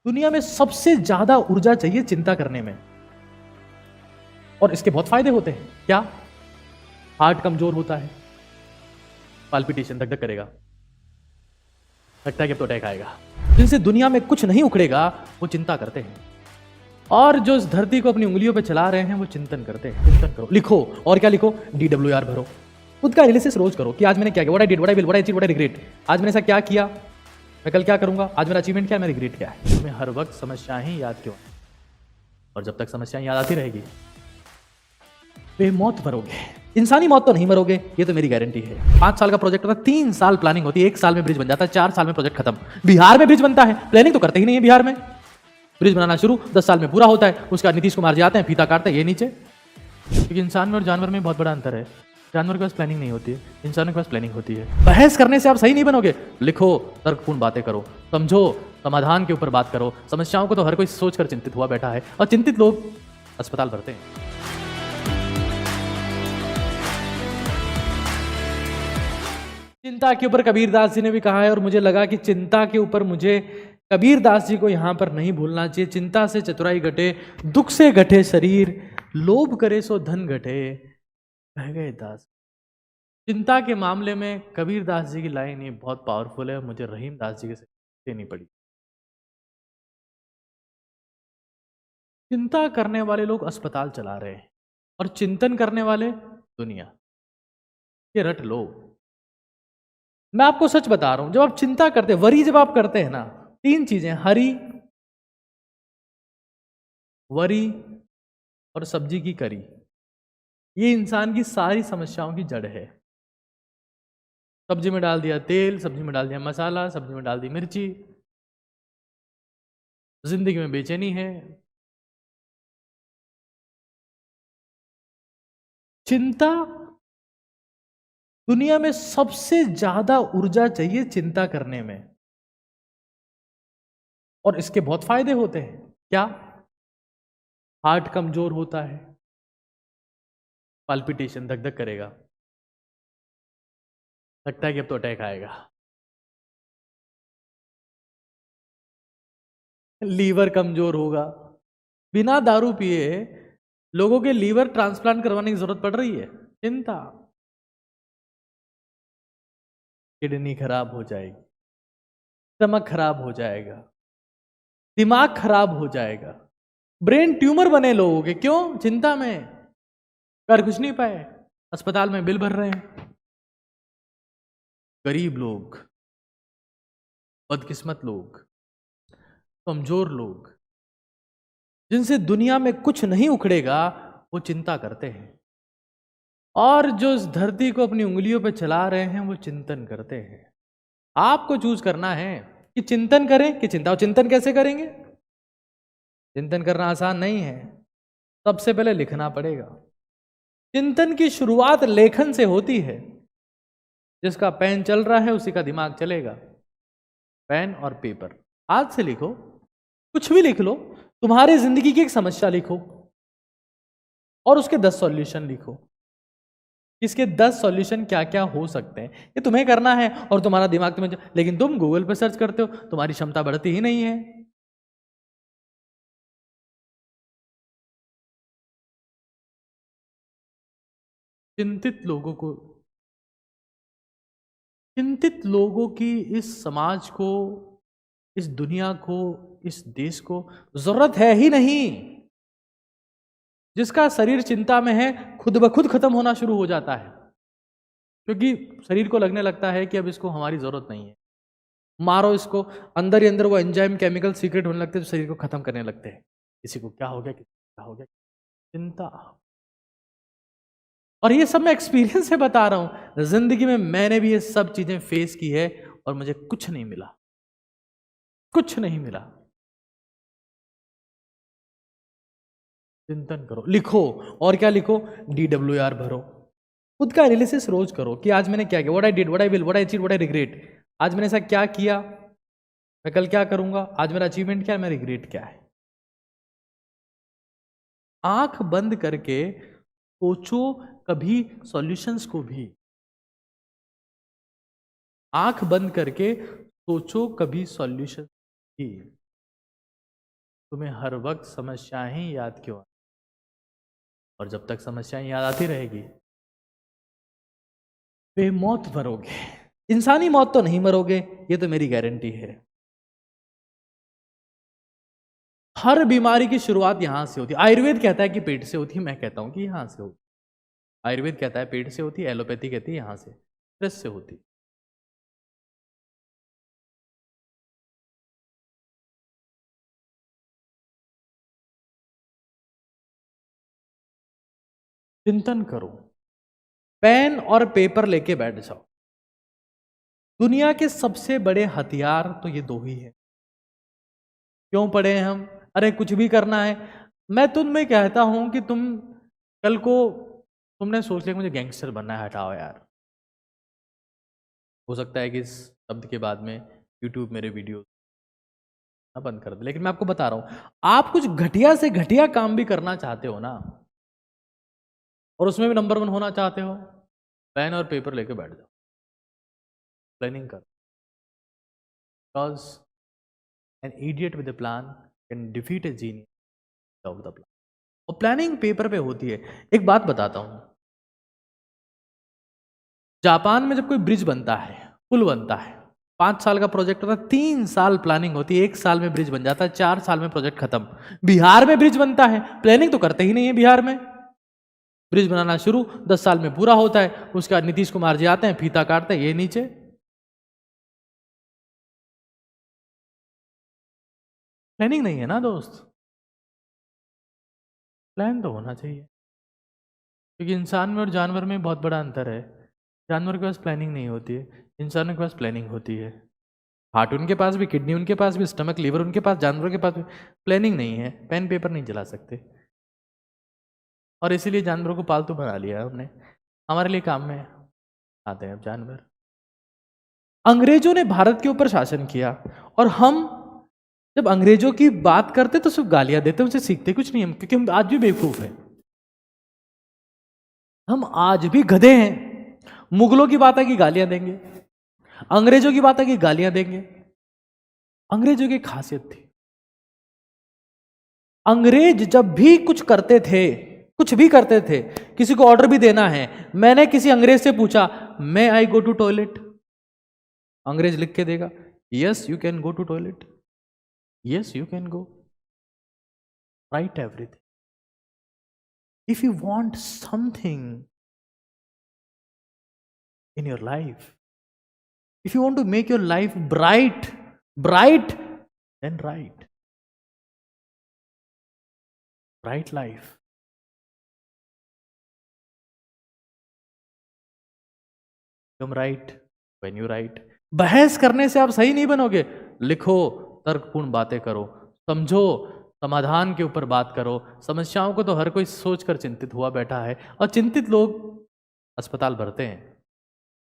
दुनिया में सबसे ज्यादा ऊर्जा चाहिए चिंता करने में, और इसके बहुत फायदे होते हैं। क्या? हार्ट कमजोर होता है, पाल्पिटेशन धक धक करेगा, लगता है कि अब तो अटैक आएगा। जिनसे दुनिया में कुछ नहीं उखड़ेगा वो चिंता करते हैं, और जो इस धरती को अपनी उंगलियों पे चला रहे हैं वो चिंतन करते हैं। चिंतन करो, लिखो, और क्या लिखो? DWR भरो, खुद का एनालिसिस रोज करो कि आज मैंने क्या किया, what I did, what I will, what I achieve, what I regret. आज मैंने ऐसा क्या किया, मैं कल क्या करूंगा, आज मेरा अचीवमेंट क्या है, मेरा रिग्रेट क्या है। तुम्हें हर वक्त समस्याएं ही याद क्यों, और जब तक समस्याएं याद आती रहेगी बेमौत मरोगे। इंसानी मौत तो नहीं मरोगे, ये तो मेरी गारंटी है। 5 साल का प्रोजेक्ट होता है, 3 साल प्लानिंग होती है, 1 साल में ब्रिज बन जाता है, 4 साल में प्रोजेक्ट खत्म। बिहार में ब्रिज बनता है, प्लानिंग तो करते ही नहीं है बिहार में। ब्रिज बनाना शुरू 10 साल में पूरा होता है, उसका नीतीश कुमार जी आते हैं, फीता काटते हैं, ये नीचे। क्योंकि इंसान में और जानवर में बहुत बड़ा अंतर है। जानवर के पास प्लानिंग नहीं होती है, इंसानों के पास प्लानिंग होती है। बहस करने से आप सही नहीं बनोगे, लिखो, तर्कपूर्ण बातें करो, समझो, समाधान के ऊपर बात करो। समस्याओं को तो हर कोई सोचकर चिंतित हुआ बैठा है, और चिंतित लोग अस्पताल भरते हैं। चिंता के ऊपर कबीरदास जी ने भी कहा है, और मुझे लगा कि चिंता के ऊपर मुझे कबीरदास जी को यहां पर नहीं भूलना चाहिए। चिंता से चतुराई घटे, दुख से घटे शरीर, लोभ करे सो धन घटे, कह गए दास। चिंता के मामले में कबीरदास जी की लाइन ये बहुत पावरफुल है, मुझे रहीम दास जी के से देनी पड़ी। चिंता करने वाले लोग अस्पताल चला रहे हैं, और चिंतन करने वाले दुनिया। ये रट लो। मैं आपको सच बता रहा हूं, जब आप चिंता करते हैं, वरी जब आप करते हैं ना, 3 चीजें, हरी, वरी और सब्जी की करी, ये इंसान की सारी समस्याओं की जड़ है। सब्जी में डाल दिया तेल, सब्जी में डाल दिया मसाला, सब्जी में डाल दी मिर्ची, जिंदगी में बेचैनी है। चिंता, दुनिया में सबसे ज्यादा ऊर्जा चाहिए चिंता करने में, और इसके बहुत फायदे होते हैं। क्या? हार्ट कमजोर होता है, पाल्पिटेशन धक धक करेगा, लगता है कि अब तो अटैक आएगा। लीवर कमजोर होगा, बिना दारू पिए लोगों के लीवर ट्रांसप्लांट करवाने की जरूरत पड़ रही है। चिंता, किडनी खराब हो जाएगी, स्टमक खराब हो जाएगा, दिमाग खराब हो जाएगा, ब्रेन ट्यूमर बने लोगों के। क्यों? चिंता में कर कुछ नहीं पाए, अस्पताल में बिल भर रहे हैं। गरीब लोग, बदकिस्मत लोग, कमजोर लोग, जिनसे दुनिया में कुछ नहीं उखड़ेगा वो चिंता करते हैं, और जो इस धरती को अपनी उंगलियों पे चला रहे हैं वो चिंतन करते हैं। आपको चूज करना है कि चिंतन करें कि चिंता। और चिंतन कैसे करेंगे? चिंतन करना आसान नहीं है, सबसे पहले लिखना पड़ेगा। चिंतन की शुरुआत लेखन से होती है। जिसका पेन चल रहा है उसी का दिमाग चलेगा। पेन और पेपर, आज से लिखो, कुछ भी लिख लो, तुम्हारी जिंदगी की एक समस्या लिखो, और उसके 10 सॉल्यूशन लिखो। इसके 10 सॉल्यूशन क्या क्या हो सकते हैं, ये तुम्हें करना है, और तुम्हारा दिमाग तुम्हें, लेकिन तुम गूगल पर सर्च करते हो, तुम्हारी क्षमता बढ़ती ही नहीं है। चिंतित लोगों को, चिंतित लोगों की इस समाज को, इस दुनिया को, इस देश को जरूरत है ही नहीं। जिसका शरीर चिंता में है खुद ब खुद खत्म होना शुरू हो जाता है, क्योंकि शरीर को लगने लगता है कि अब इसको हमारी जरूरत नहीं है, मारो इसको। अंदर ही अंदर वो एंजाइम केमिकल सीक्रेट होने लगते हैं, तो शरीर को खत्म करने लगते हैं। किसी को क्या हो गया, किसी को क्या हो गया, चिंता। और ये सब मैं एक्सपीरियंस से बता रहा हूं, जिंदगी में मैंने भी ये सब चीजें फेस की है, और मुझे कुछ नहीं मिला, कुछ नहीं मिला। चिंतन करो, लिखो, और क्या लिखो? DWR भरो, खुद का एनालिसिस रोज करो कि आज मैंने क्या किया, what I did, what I will, what I achieve, what I regret. आज मैंने ऐसा क्या किया, मैं कल क्या करूंगा, आज मेरा अचीवमेंट क्या है, मेरा रिग्रेट क्या है। आंख बंद करके सोचो कभी सॉल्यूशंस को भी, आंख बंद करके सोचो कभी सॉल्यूशन भी। तुम्हें हर वक्त समस्याएं ही याद क्यों आए? और जब तक समस्याएं याद आती रहेगी, बेमौत मरोगे। इंसानी मौत तो नहीं मरोगे, ये तो मेरी गारंटी है। हर बीमारी की शुरुआत यहां से होती है। आयुर्वेद कहता है कि पेट से होती है, मैं कहता हूं कि यहां से होती है। आयुर्वेद कहता है पेट से होती है, एलोपैथी कहती है यहां से, स्ट्रेस से होती है। चिंतन करो, पेन और पेपर लेके बैठ जाओ। दुनिया के सबसे बड़े हथियार तो ये दो ही है। क्यों पढ़े हैं हम? अरे कुछ भी करना है। मैं तुम्हें कहता हूं कि तुम कल को तुमने सोच लिया मुझे गैंगस्टर बनना है, हटाओ यार। हो सकता है कि इस शब्द के बाद में यूट्यूब मेरे वीडियो ना बंद कर दे, लेकिन मैं आपको बता रहा हूं, आप कुछ घटिया से घटिया काम भी करना चाहते हो ना, और उसमें भी नंबर 1 होना चाहते हो, पेन और पेपर लेके बैठ जाओ, प्लानिंग कर। Because an idiot with a plan can defeat A genius without the plan. और प्लानिंग पेपर पे होती है। एक बात बताता हूं, जापान में जब कोई ब्रिज बनता है, पुल बनता है, 5 साल का प्रोजेक्ट होता है, 3 साल प्लानिंग होती है, 1 साल में ब्रिज बन जाता है, 4 साल में प्रोजेक्ट खत्म। बिहार में ब्रिज बनता है, प्लानिंग तो करते ही नहीं है बिहार में। ब्रिज बनाना शुरू 10 साल में पूरा होता है, उसके बाद नीतीश कुमार जी आते हैं, फीता काटते हैं, ये नीचे। प्लानिंग नहीं है ना दोस्त। प्लान तो होना चाहिए, क्योंकि इंसान में और जानवर में बहुत बड़ा अंतर है। जानवर के पास प्लानिंग नहीं होती है, इंसानों के पास प्लानिंग होती है। हार्ट उनके पास भी, किडनी उनके पास भी, स्टमक लीवर उनके पास, जानवरों के पास भी प्लानिंग नहीं है। पेन पेपर नहीं चला सकते, और इसीलिए जानवरों को पालतू बना लिया हमने, हमारे लिए काम में आते हैं अब जानवर। अंग्रेजों ने भारत के ऊपर शासन किया, और हम जब अंग्रेजों की बात करते तो सिर्फ गालियां देते, उनसे सीखते कुछ नहीं हम, क्योंकि हम आज भी बेवकूफ हैं। हम आज भी गधे हैं। मुगलों की बात है कि गालियां देंगे, अंग्रेजों की बात है कि गालियां देंगे। अंग्रेजों की खासियत थी, अंग्रेज जब भी कुछ करते थे, कुछ भी करते थे, किसी को ऑर्डर भी देना है, मैंने किसी अंग्रेज से पूछा, मे आई गो टू टॉयलेट? अंग्रेज लिख के देगा, yes you can go to toilet, yes you can go, right everything. If you want something in your life, if you want to make your life bright, then write life. Come write when you write. बहस करने से आप सही नहीं बनोगे। लिखो, तर्कपूर्ण बातें करो, समझो, समाधान के ऊपर बात करो। समस्याओं को तो हर कोई सोचकर चिंतित हुआ बैठा है, और चिंतित लोग अस्पताल भरते हैं।